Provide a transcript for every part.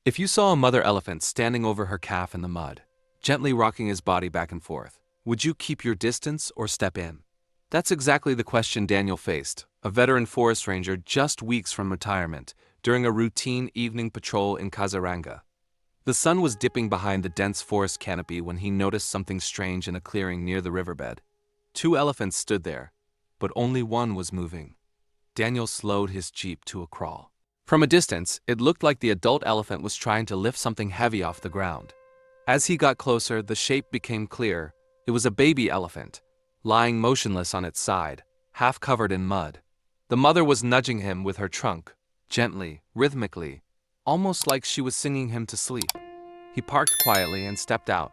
If you saw a mother elephant standing over her calf in the mud, gently rocking his body back and forth, would you keep your distance or step in? That's exactly the question Daniel faced, a veteran forest ranger just weeks from retirement, during a routine evening patrol in Kazaranga. The sun was dipping behind the dense forest canopy when he noticed something strange in a clearing near the riverbed. Two elephants stood there, but only one was moving. Daniel slowed his jeep to a crawl. From a distance, it looked like the adult elephant was trying to lift something heavy off the ground. As he got closer, the shape became clear. It was a baby elephant, lying motionless on its side, half covered in mud. The mother was nudging him with her trunk, gently, rhythmically, almost like she was singing him to sleep. He parked quietly and stepped out,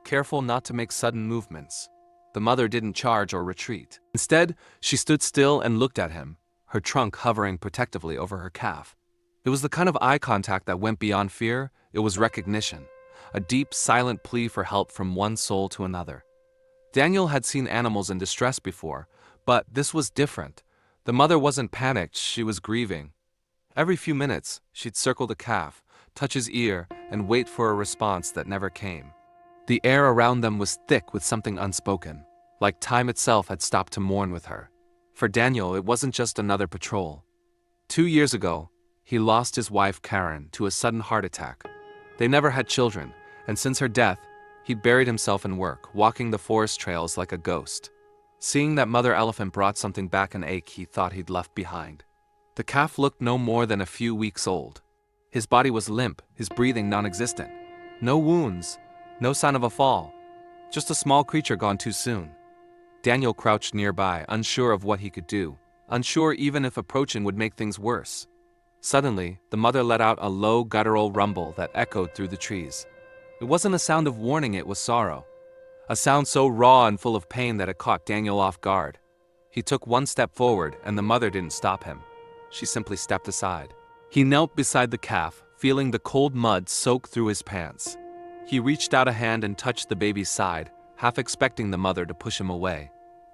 careful not to make sudden movements. The mother didn't charge or retreat. Instead, she stood still and looked at him, her trunk hovering protectively over her calf. It was the kind of eye contact that went beyond fear. It was recognition, a deep, silent plea for help from one soul to another. Daniel had seen animals in distress before, but this was different. The mother wasn't panicked, she was grieving. Every few minutes, she'd circle the calf, touch his ear, and wait for a response that never came. The air around them was thick with something unspoken, like time itself had stopped to mourn with her. For Daniel, it wasn't just another patrol. 2 years ago, he lost his wife Karen to a sudden heart attack. They never had children, and since her death, he'd buried himself in work, walking the forest trails like a ghost. Seeing that mother elephant brought something back an ache he thought he'd left behind. The calf looked no more than a few weeks old. His body was limp, his breathing non-existent. No wounds, no sign of a fall. Just a small creature gone too soon. Daniel crouched nearby, unsure of what he could do, unsure even if approaching would make things worse. Suddenly, the mother let out a low, guttural rumble that echoed through the trees. It wasn't a sound of warning, it was sorrow. A sound so raw and full of pain that it caught Daniel off guard. He took one step forward, and the mother didn't stop him. She simply stepped aside. He knelt beside the calf, feeling the cold mud soak through his pants. He reached out a hand and touched the baby's side, half expecting the mother to push him away.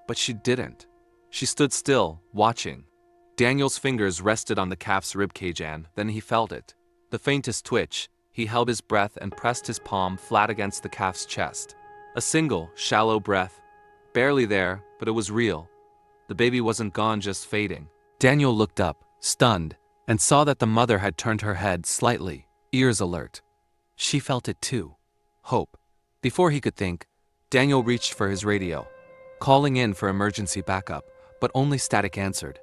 But she didn't. She stood still, watching. Daniel's fingers rested on the calf's ribcage and then he felt it. The faintest twitch, he held his breath and pressed his palm flat against the calf's chest. A single, shallow breath. Barely there, but it was real. The baby wasn't gone, just fading. Daniel looked up, stunned, and saw that the mother had turned her head slightly, ears alert. She felt it too. Hope. Before he could think, Daniel reached for his radio, calling in for emergency backup, but only static answered.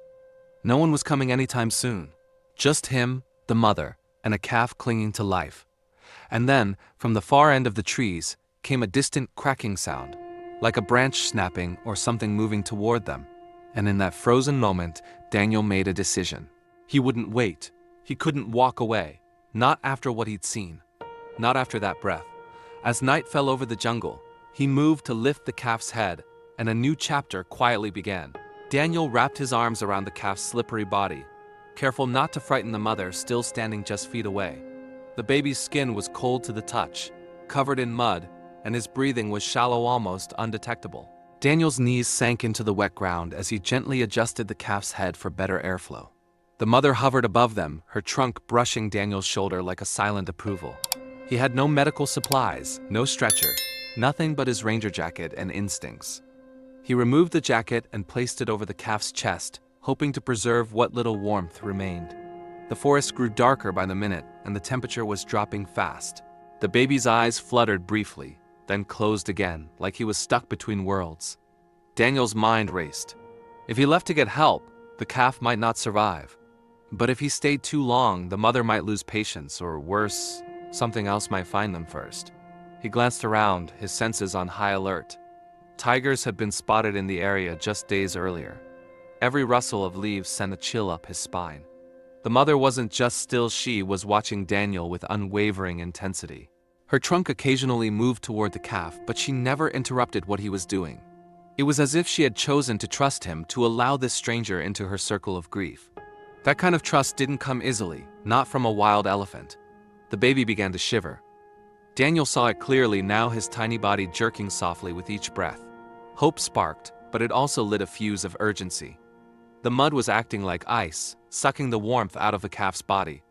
No one was coming anytime soon. Just him, the mother, and a calf clinging to life. And then, from the far end of the trees, came a distant cracking sound, like a branch snapping or something moving toward them. And in that frozen moment, Daniel made a decision. He wouldn't wait. He couldn't walk away. Not after what he'd seen. Not after that breath. As night fell over the jungle, he moved to lift the calf's head, and a new chapter quietly began. Daniel wrapped his arms around the calf's slippery body, careful not to frighten the mother still standing just feet away. The baby's skin was cold to the touch, covered in mud, and his breathing was shallow, almost undetectable. Daniel's knees sank into the wet ground as he gently adjusted the calf's head for better airflow. The mother hovered above them, her trunk brushing Daniel's shoulder like a silent approval. He had no medical supplies, no stretcher, nothing but his ranger jacket and instincts. He removed the jacket and placed it over the calf's chest, hoping to preserve what little warmth remained. The forest grew darker by the minute, and the temperature was dropping fast. The baby's eyes fluttered briefly, then closed again, like he was stuck between worlds. Daniel's mind raced. If he left to get help, the calf might not survive. But if he stayed too long, the mother might lose patience, or worse, something else might find them first. He glanced around, his senses on high alert. Tigers had been spotted in the area just days earlier. Every rustle of leaves sent a chill up his spine. The mother wasn't just still, she was watching Daniel with unwavering intensity. Her trunk occasionally moved toward the calf, but she never interrupted what he was doing. It was as if she had chosen to trust him, to allow this stranger into her circle of grief. That kind of trust didn't come easily, not from a wild elephant. The baby began to shiver. Daniel saw it clearly now, his tiny body jerking softly with each breath. Hope sparked, but it also lit a fuse of urgency. The mud was acting like ice, sucking the warmth out of the calf's body.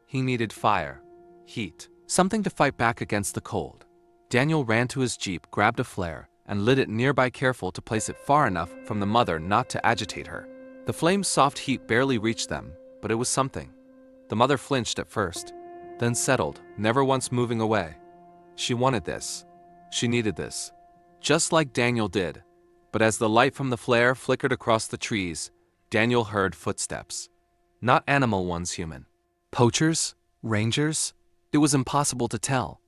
He needed fire. heat, something to fight back against the cold. Daniel ran to his jeep, grabbed a flare, and lit it nearby, careful to place it far enough from the mother not to agitate her. The flame's soft heat barely reached them, but it was something. The mother flinched at first, then settled, never once moving away. She wanted this. She needed this. Just like Daniel did. But as the light from the flare flickered across the trees, Daniel heard footsteps. Not animal ones, human. Poachers? Rangers? It was impossible to tell.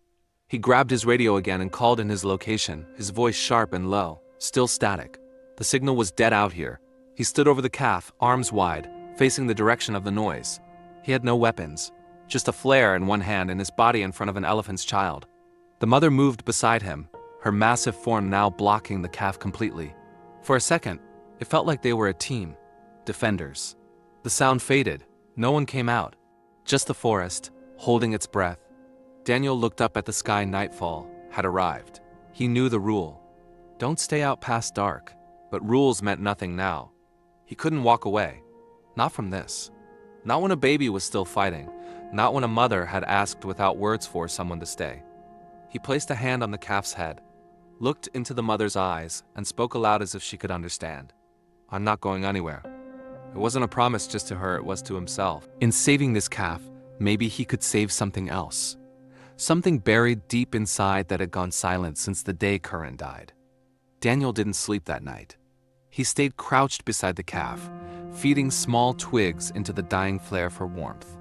He grabbed his radio again and called in his location, his voice sharp and low, still static. The signal was dead out here. He stood over the calf, arms wide, facing the direction of the noise. He had no weapons, just a flare in one hand and his body in front of an elephant's child. The mother moved beside him, her massive form now blocking the calf completely. For a second, it felt like they were a team, defenders. The sound faded. No one came out. Just the forest, holding its breath. Daniel looked up at the sky. Nightfall had arrived. He knew the rule. Don't stay out past dark. But rules meant nothing now. He couldn't walk away. Not from this. Not when a baby was still fighting. Not when a mother had asked without words for someone to stay. He placed a hand on the calf's head, looked into the mother's eyes, and spoke aloud as if she could understand. I'm not going anywhere. It wasn't a promise just to her, it was to himself. In saving this calf, maybe he could save something else. Something buried deep inside that had gone silent since the day Curran died. Daniel didn't sleep that night. He stayed crouched beside the calf, feeding small twigs into the dying flare for warmth.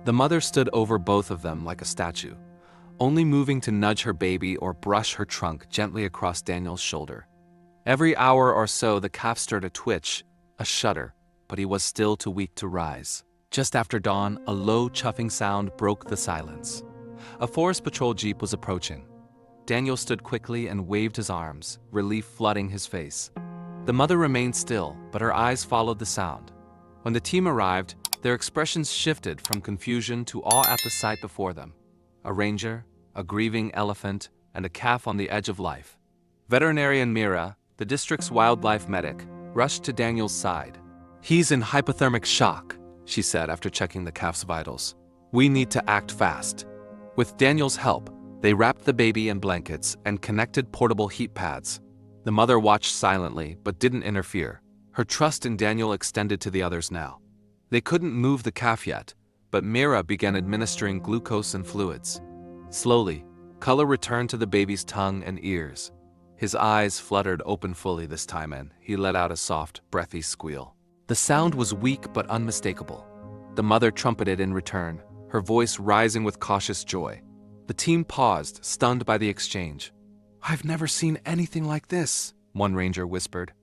The mother stood over both of them like a statue, only moving to nudge her baby or brush her trunk gently across Daniel's shoulder. Every hour or so, the calf stirred a twitch, a shudder, but he was still too weak to rise. Just after dawn, a low, chuffing sound broke the silence. A forest patrol jeep was approaching. Daniel stood quickly and waved his arms, relief flooding his face. The mother remained still, but her eyes followed the sound. When the team arrived, their expressions shifted from confusion to awe at the sight before them. A ranger, a grieving elephant, and a calf on the edge of life. Veterinarian Mira, the district's wildlife medic, rushed to Daniel's side. He's in hypothermic shock, she said after checking the calf's vitals. We need to act fast. With Daniel's help, they wrapped the baby in blankets and connected portable heat pads. The mother watched silently but didn't interfere. Her trust in Daniel extended to the others now. They couldn't move the calf yet, but Mira began administering glucose and fluids. Slowly, color returned to the baby's tongue and ears. His eyes fluttered open fully this time, and he let out a soft, breathy squeal. The sound was weak but unmistakable. The mother trumpeted in return, her voice rising with cautious joy. The team paused, stunned by the exchange. I've never seen anything like this, one ranger whispered.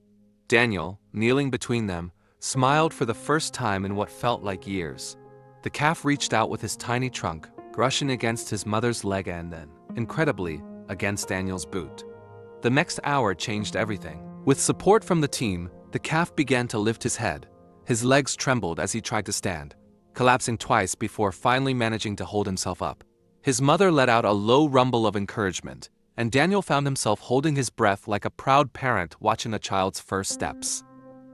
Daniel, kneeling between them, smiled for the first time in what felt like years. The calf reached out with his tiny trunk, brushing against his mother's leg and then, incredibly, against Daniel's boot. The next hour changed everything. With support from the team, the calf began to lift his head. His legs trembled as he tried to stand, collapsing twice before finally managing to hold himself up. His mother let out a low rumble of encouragement, and Daniel found himself holding his breath like a proud parent watching a child's first steps.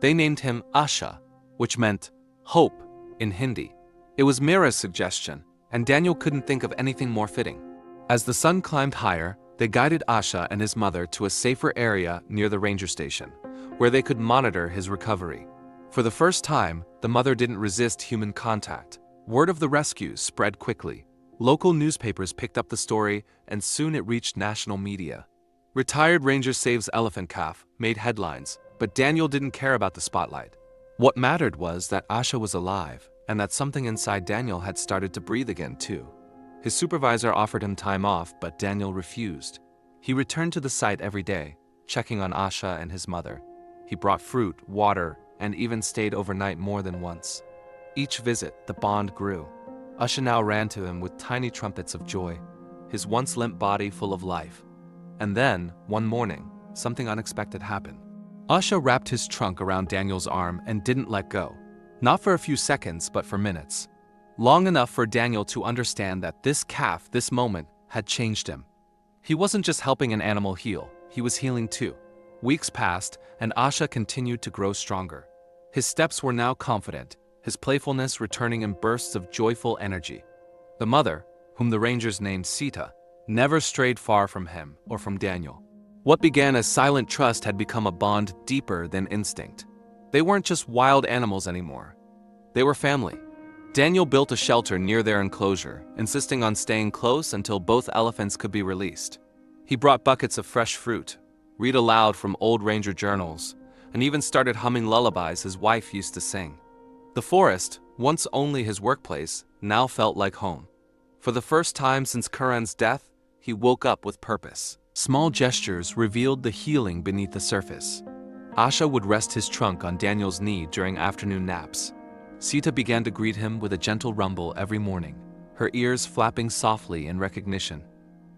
They named him Asha, which meant hope in Hindi. It was Mira's suggestion, and Daniel couldn't think of anything more fitting. As the sun climbed higher, they guided Asha and his mother to a safer area near the ranger station, where they could monitor his recovery. For the first time, the mother didn't resist human contact. Word of the rescue spread quickly. Local newspapers picked up the story, and soon it reached national media. Retired ranger saves elephant calf made headlines, but Daniel didn't care about the spotlight. What mattered was that Asha was alive, and that something inside Daniel had started to breathe again too. His supervisor offered him time off, but Daniel refused. He returned to the site every day, checking on Asha and his mother. He brought fruit, water, and even stayed overnight more than once. Each visit, the bond grew. Asha now ran to him with tiny trumpets of joy, his once limp body full of life. And then, one morning, something unexpected happened. Asha wrapped his trunk around Daniel's arm and didn't let go. Not for a few seconds, but for minutes. Long enough for Daniel to understand that this calf, this moment, had changed him. He wasn't just helping an animal heal, he was healing too. Weeks passed, and Asha continued to grow stronger. His steps were now confident, his playfulness returning in bursts of joyful energy. The mother, whom the rangers named Sita, never strayed far from him or from Daniel. What began as silent trust had become a bond deeper than instinct. They weren't just wild animals anymore. They were family. Daniel built a shelter near their enclosure, insisting on staying close until both elephants could be released. He brought buckets of fresh fruit, read aloud from old ranger journals, and even started humming lullabies his wife used to sing. The forest, once only his workplace, now felt like home. For the first time since Curran's death, he woke up with purpose. Small gestures revealed the healing beneath the surface. Asha would rest his trunk on Daniel's knee during afternoon naps. Sita began to greet him with a gentle rumble every morning, her ears flapping softly in recognition.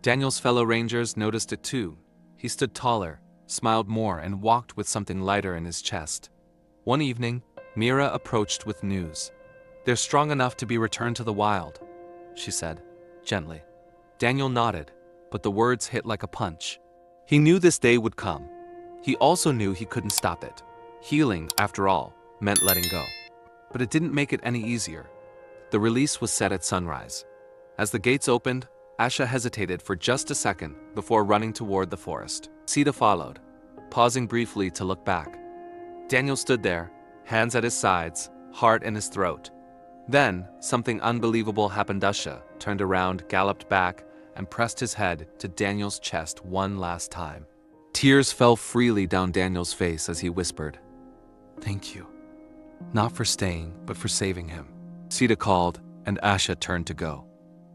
Daniel's fellow rangers noticed it too. He stood taller, smiled more, and walked with something lighter in his chest. One evening, Mira approached with news. "They're strong enough to be returned to the wild," she said, gently. Daniel nodded, but the words hit like a punch. He knew this day would come. He also knew he couldn't stop it. Healing, after all, meant letting go. But it didn't make it any easier. The release was set at sunrise. As the gates opened, Asha hesitated for just a second before running toward the forest. Sita followed, pausing briefly to look back. Daniel stood there, hands at his sides, heart in his throat. Then, something unbelievable happened. Asha turned around, galloped back, and pressed his head to Daniel's chest one last time. Tears fell freely down Daniel's face as he whispered, "Thank you. Not for staying, but for saving him." Sita called, and Asha turned to go.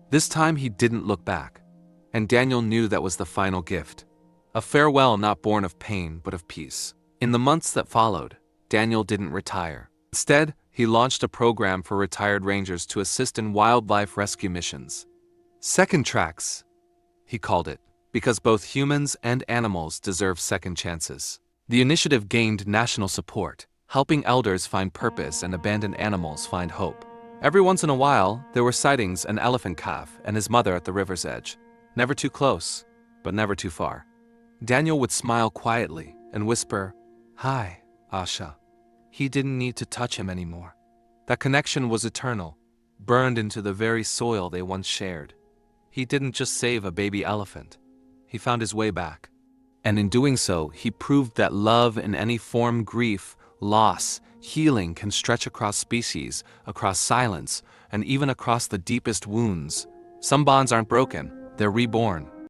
This time he didn't look back, and Daniel knew that was the final gift. A farewell not born of pain, but of peace. In the months that followed, Daniel didn't retire. Instead, he launched a program for retired rangers to assist in wildlife rescue missions. Second Tracks, he called it, because both humans and animals deserve second chances. The initiative gained national support, helping elders find purpose and abandoned animals find hope. Every once in a while, there were sightings: an elephant calf and his mother at the river's edge. Never too close, but never too far. Daniel would smile quietly and whisper, "Hi, Asha." He didn't need to touch him anymore. That connection was eternal, burned into the very soil they once shared. He didn't just save a baby elephant. He found his way back. And in doing so, he proved that love in any form, grief, loss, healing can stretch across species, across silence, and even across the deepest wounds. Some bonds aren't broken, they're reborn.